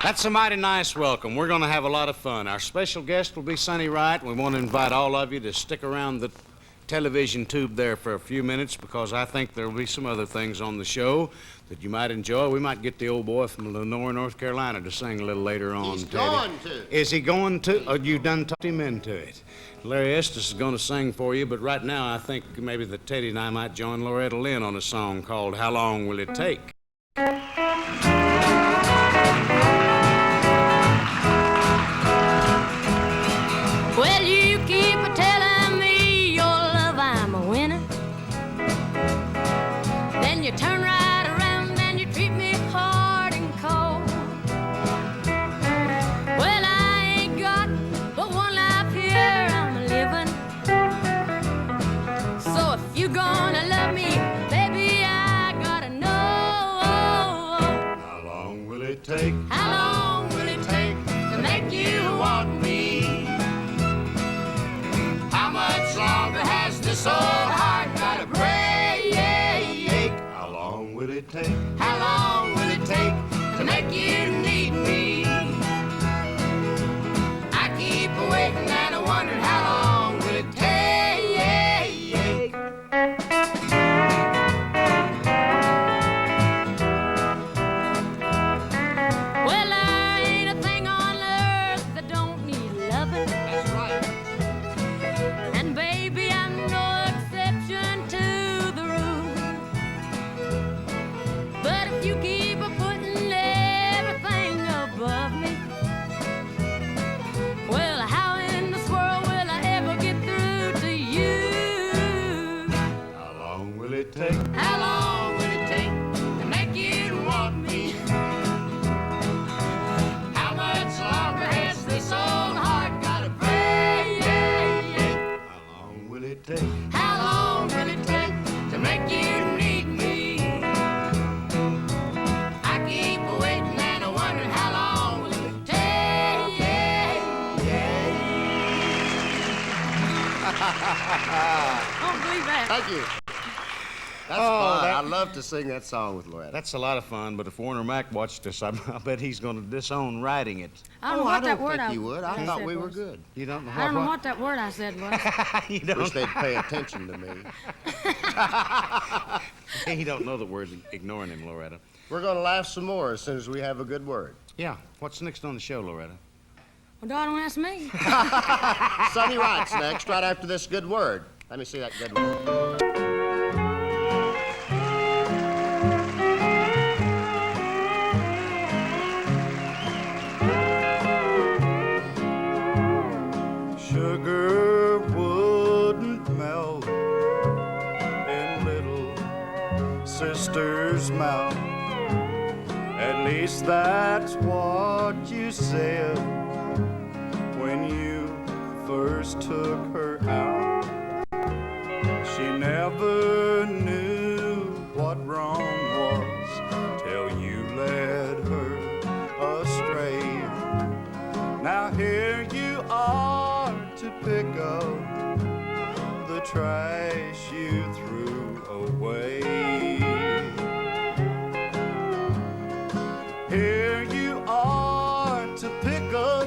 That's a mighty nice welcome. We're going to have a lot of fun. Our special guest will be Sonny Wright. We want to invite all of you to stick around the television tube there for a few minutes because I think there will be some other things on the show that you might enjoy. We might get the old boy from Lenore, North Carolina to sing a little later on. He's going to. Is he going to? Or you done talked him into it? Larry Estes is going to sing for you, but right now I think maybe that Teddy and I might join Loretta Lynn on a song called How Long Will It Take? Well, you keep telling me your love I'm a winner. Then you turn right around and you treat me hard and cold. Well, I ain't got but one life here I'm living. So if you gonna love me, baby, I gotta know. How long will it take? How long will it take to make you want me? How much longer has this old heart got to break? How long will it take? How long will it take to make you need me? I keep waiting and I wonder how long will it take? Well, there ain't a thing on earth that don't need loving. That's right. And baby, I'm no exception to the rule. But if you keep putting everything above me, well, how in this world will I ever get through to you? How long will it take? How long will it take to make you want me? How much longer has this old heart got to break? How long will it take? How long will it take To make you need me? I keep waiting and I wonder how long will it take? I don't believe that. Thank you. That's Oh, fun. that- I love to sing that song with Loretta. That's a lot of fun, but if Warner Mac watched this, I bet he's going to disown writing it. I don't know what that word think you would. I thought said we were was. good. You don't know I don't know what that word I said was. you Wish don't. they'd pay attention to me. He don't know the word ignoring him, Loretta. We're going to laugh some more as soon as we have a good word. Yeah. What's next on the show, Loretta? Well, don't ask me. Sonny Wright's next, right after this good word. Let me see that good word. Sugar wouldn't melt in little sister's mouth. At least that's what you said when you first took her out. She never knew what wrong was till you led her astray. Now here you are to pick up the trash you threw away. Here you are to pick up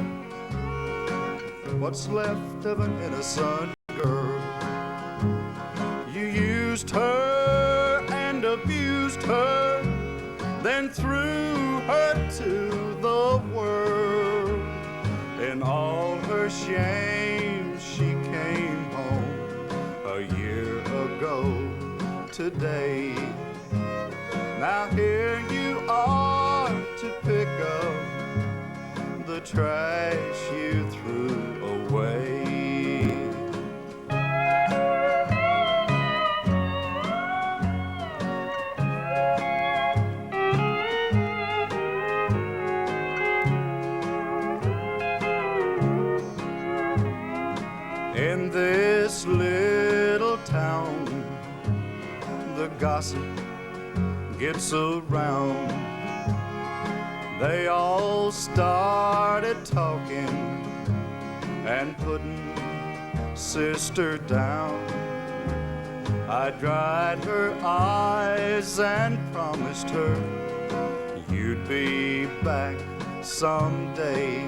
what's left of an innocent girl. You used her and abused her, then threw her to the world. In all her shame, she came home a year ago today. Now here you are to pick up the trash you threw away. In this little town, the gossip gets around. They all started talking and putting sister down. I dried her eyes and promised her you'd be back someday.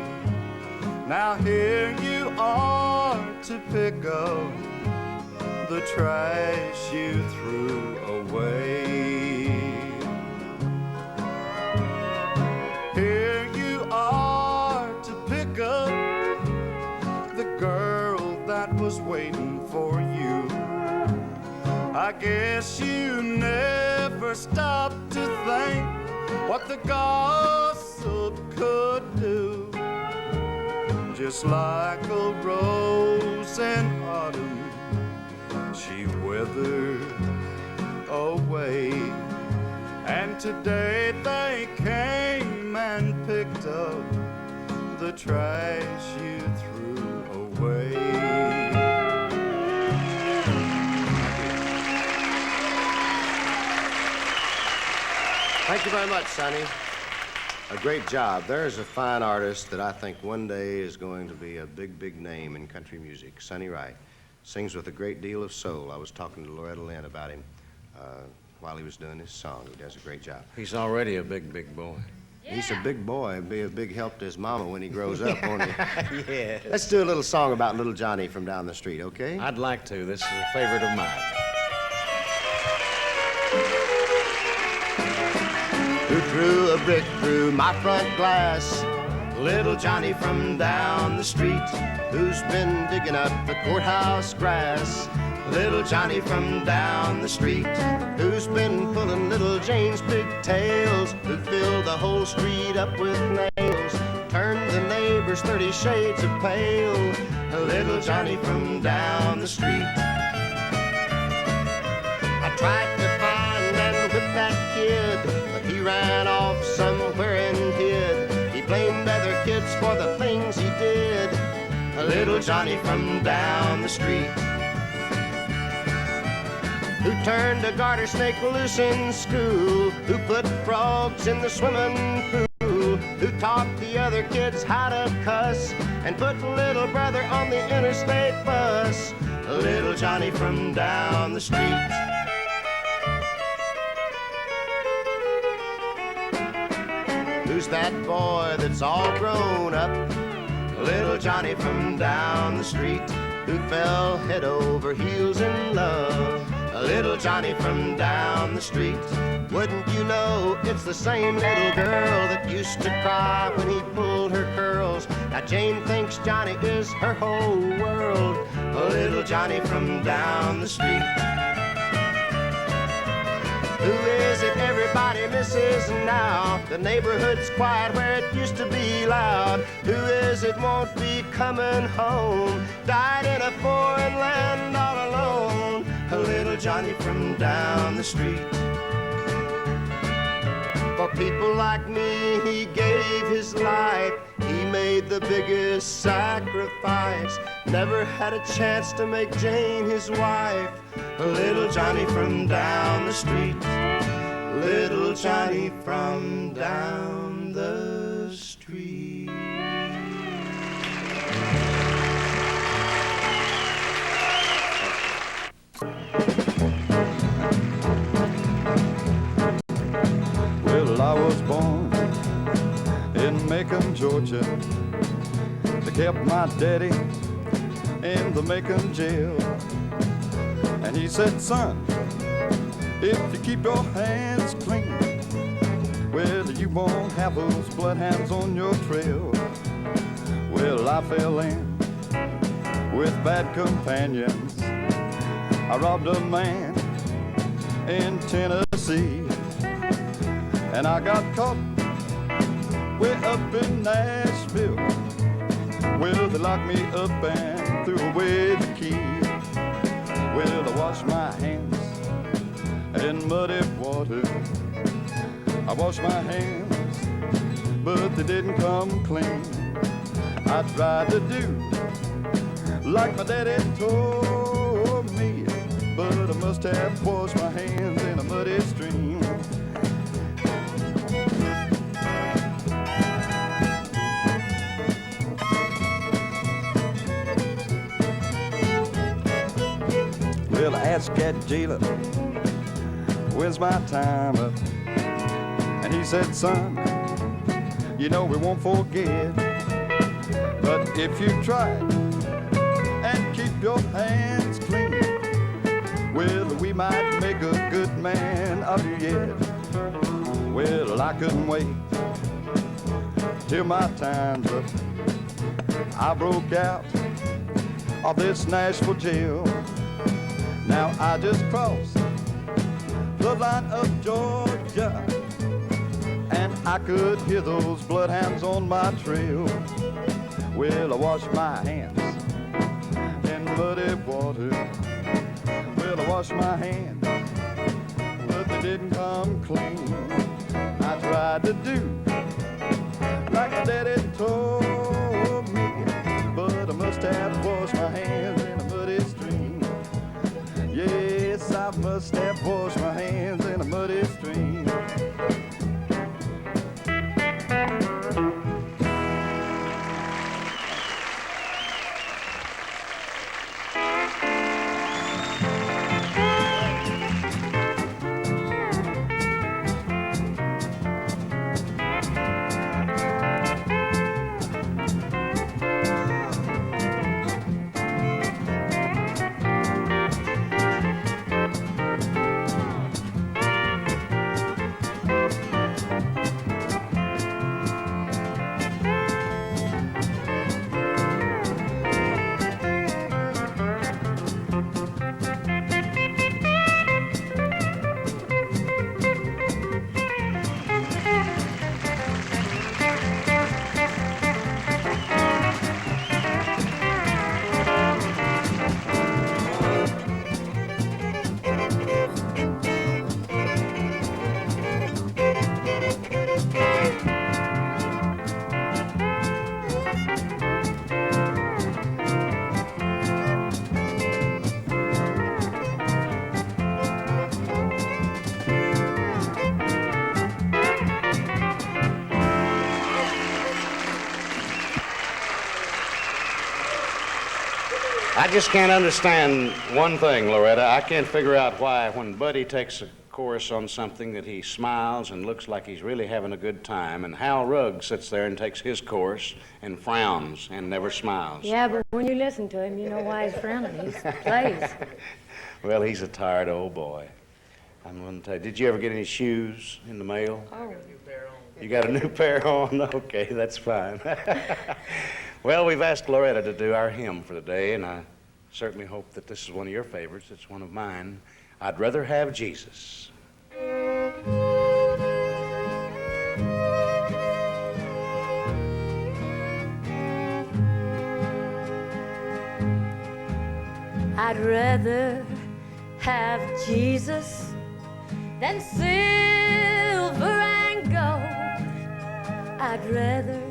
Now here you are to pick up the trash you threw away. Here you are to pick up the girl that was waiting for you. I guess you never stopped to think what the gossip could do. Just like a rose in autumn, she withered away. And today they came and picked up the trash you threw away. Thank you very much, Sonny. A great job. There's a fine artist that I think one day is going to be a big, big name in country music. Sonny Wright sings with a great deal of soul. I was talking to Loretta Lynn about him while he was doing his song. He does a great job. He's already a big, big boy. Yeah. He's a big boy. He'll be a big help to his mama when he grows up, won't he? Yeah. Let's do a little song about little Johnny from down the street, okay? I'd like to. This is a favorite of mine. Who threw a brick through my front glass? Little Johnny from down the street. Who's been digging up the courthouse grass? Little Johnny from down the street. Who's been pulling little Jane's pigtails? Who filled the whole street up with nails? Turned the neighbors 30 shades of pale. Little Johnny from down the street. I tried to find and whip that kid, but he ran off somewhere and hid. He blamed other kids for the things he did. Little Johnny from down the street. Who turned a garter snake loose in school? Who put frogs in the swimming pool? Who taught the other kids how to cuss and put little brother on the interstate bus? Little Johnny from down the street. Who's that boy that's all grown up? Little Johnny from down the street. Who fell head over heels in love? Little Johnny from down the street. Wouldn't you know it's the same little girl that used to cry when he pulled her curls? Now Jane thinks Johnny is her whole world. Little Johnny from down the street. Who is it everybody misses now? The neighborhood's quiet where it used to be loud. Who is it won't be coming home? Died in a foreign land all alone. Little Johnny from down the street. For people like me, he gave his life. He made the biggest sacrifice. Never had a chance to make Jane his wife. Little Johnny from down the street. Little Johnny from down the street. Well, I was born in Macon, Georgia. They kept my daddy in the Macon jail. And he said, son, if you keep your hands clean, well, you won't have those bloodhounds on your trail. Well, I fell in with bad companions. I robbed a man in Tennessee, and I got caught way up in Nashville. Well, they locked me up and threw away the key. Well, I washed my hands in muddy water. I washed my hands, but they didn't come clean. I tried to do like my daddy told me, but I must have washed my hands in a muddy stream. Well, I asked that jailer, when's my time up? And he said, son, you know we won't forget. But if you try and keep your hands clean, well, we might make a good man of you yet. Well, I couldn't wait till my time's up. I broke out of this Nashville jail. Now I just crossed the line of Georgia, and I could hear those bloodhounds on my trail. Well, I washed my hands in muddy water. Well, I washed my hands, but they didn't come clean. I tried to do like Daddy told me, but I must have washed my hands in a muddy stream. Yes, I must have washed my hands in a muddy stream. I just can't understand one thing, Loretta. I can't figure out why when Buddy takes a chorus on something that he smiles and looks like he's really having a good time, and Hal Rugg sits there and takes his chorus and frowns and never smiles. Yeah, but when you listen to him, you know why he's frowning. He plays. Well, he's a tired old boy. I'm going to tell you, did you ever get any shoes in the mail? Oh. You got a new pair on? Okay, that's fine. Well, we've asked Loretta to do our hymn for the day, and I certainly hope that this is one of your favorites. It's one of mine. I'd rather have Jesus. I'd rather have Jesus than silver and gold. I'd rather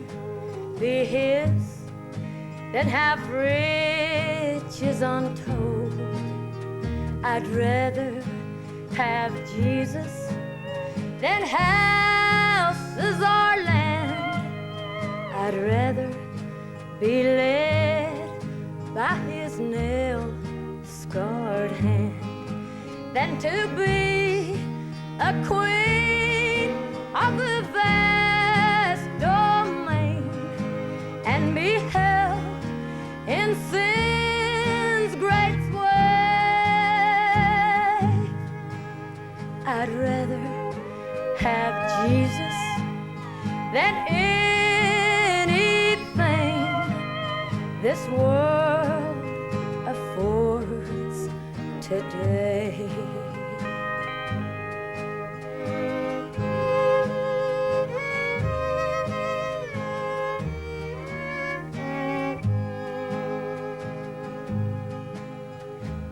be his than have riches untold. I'd rather have Jesus than houses or land. I'd rather be led by his nail-scarred hand than to be a queen of the vast domain and be held in sin's great sway. I'd rather have Jesus than anything this world affords today.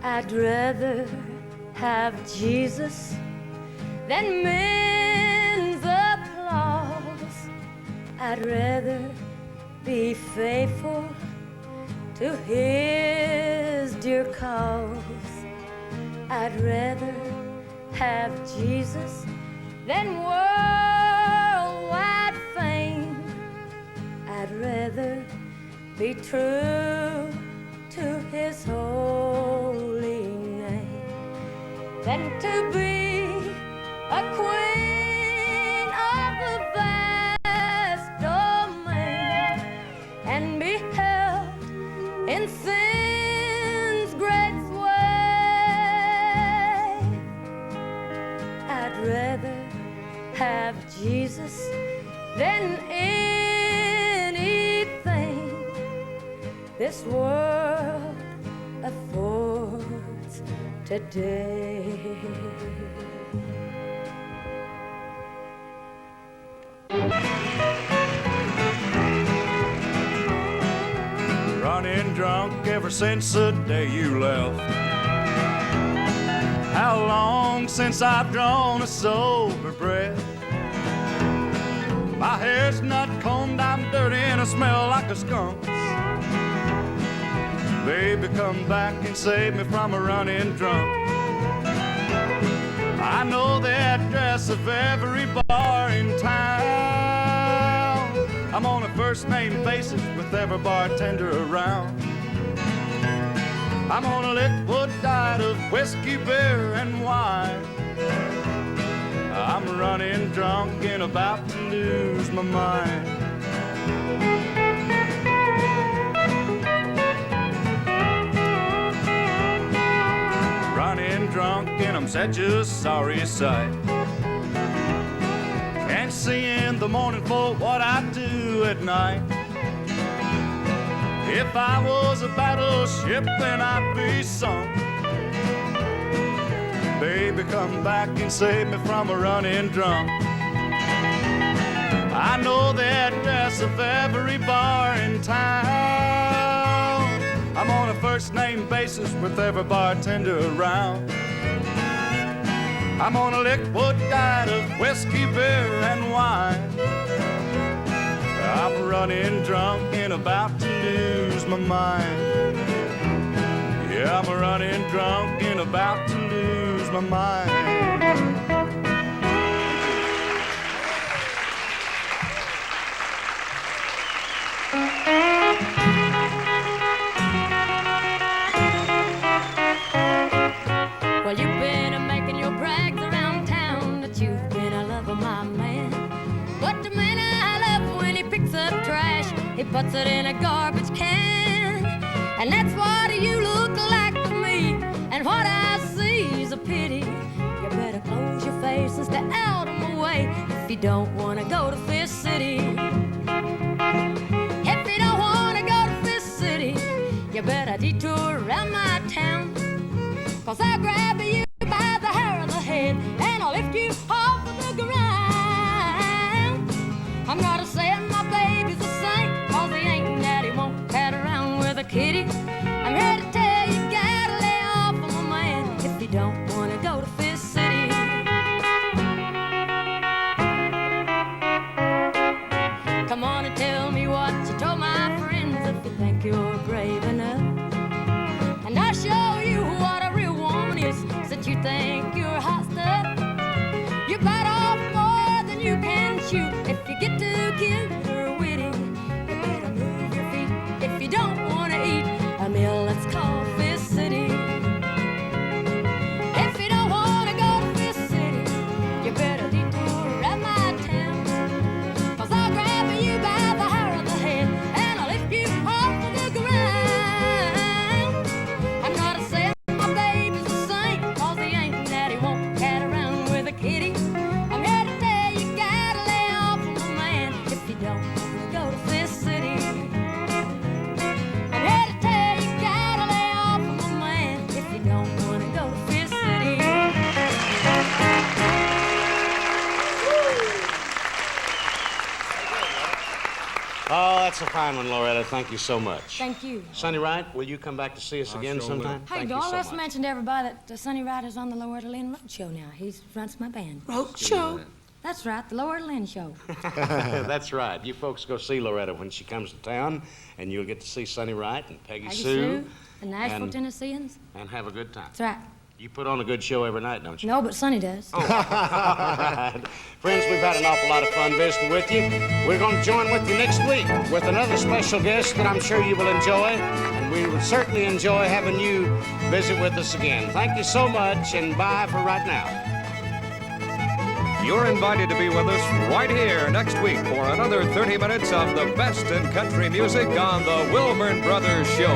I'd rather have Jesus than men's applause. I'd rather be faithful to his dear cause. I'd rather have Jesus than worldwide fame. I'd rather be true to his holy name than to be a queen of the vast happiness than anything this world affords today. Running drunk ever since the day you left. How long since I've drawn a sober breath? My hair's not combed, I'm dirty and I smell like a skunk. Baby, come back and save me from a running drunk. I know the address of every bar in town. I'm on a first name basis with every bartender around. I'm on a liquid diet of whiskey, beer, and wine. I'm running drunk and about to lose my mind. Running drunk and I'm such a sorry sight. Can't see in the morning for what I do at night. If I was a battleship, then I'd be sunk. Baby, come back and save me from a running drunk. I know the address of every bar in town. I'm on a first name basis with every bartender around. I'm on a liquid diet of whiskey, beer, and wine. I'm running drunk and about to lose my mind. Yeah, I'm running drunk and about to lose my mind. Well, you've been making your brags around town that you've been a love of my man. But the man I love, when he picks up trash, he puts it in a garbage can. And that's what you look like to me. And what I see is a pity. You better close your face and stay out of my way if you don't want to go to Fist City. If you don't want to go to Fist City, you better detour around my town. 'Cause I'll grab you by the hair of the head and I'll lift you off of the ground. I'm not saying my baby's a saint, 'cause he ain't that he won't cat around with a kitty. I'm here to tell you, gotta lay off of my man if you don't want to go to Fist City. Come on and tell me what you told my friends if you think you're brave enough. And I'll show you what a real woman is, since you think you're hot stuff. You bite off more than you can chew. If you get too cute or witty, you better move your feet. If you don't want to eat a meal that's called Fist City. If you don't want to go to Fist City, you better detour around my town. 'Cause I'll grab you by the hair of the head and I'll lift you off of the ground. I'm not saying my baby's a saint, 'cause he ain't that he won't cat around with a kitty. I'm here to tell you, gotta lay off of my man if you don't want to go to Fist City. I'm here to tell you, gotta lay off of my man if you don't want to go to Fist City. Oh, that's a fine one, Loretta. Thank you so much. Thank you. Sonny Wright, will you come back to see us again sure sometime? Hey, Thank Dora, you so let's much. mention to everybody that Sonny Wright is on the Loretta Lynn Road Show now. He runs my band. Road show. That's right, the Loretta Lynn Show. That's right. You folks go see Loretta when she comes to town, and you'll get to see Sonny Wright and Peggy Sue the Nashville and- Tennesseans. and have a good time. That's right. You put on a good show every night, don't you? No, but Sonny does. All right. Friends, we've had an awful lot of fun visiting with you. We're going to join with you next week with another special guest that I'm sure you will enjoy, and we will certainly enjoy having you visit with us again. Thank you so much, and bye for right now. You're invited to be with us right here next week for another 30 minutes of the best in country music on the Wilburn Brothers Show.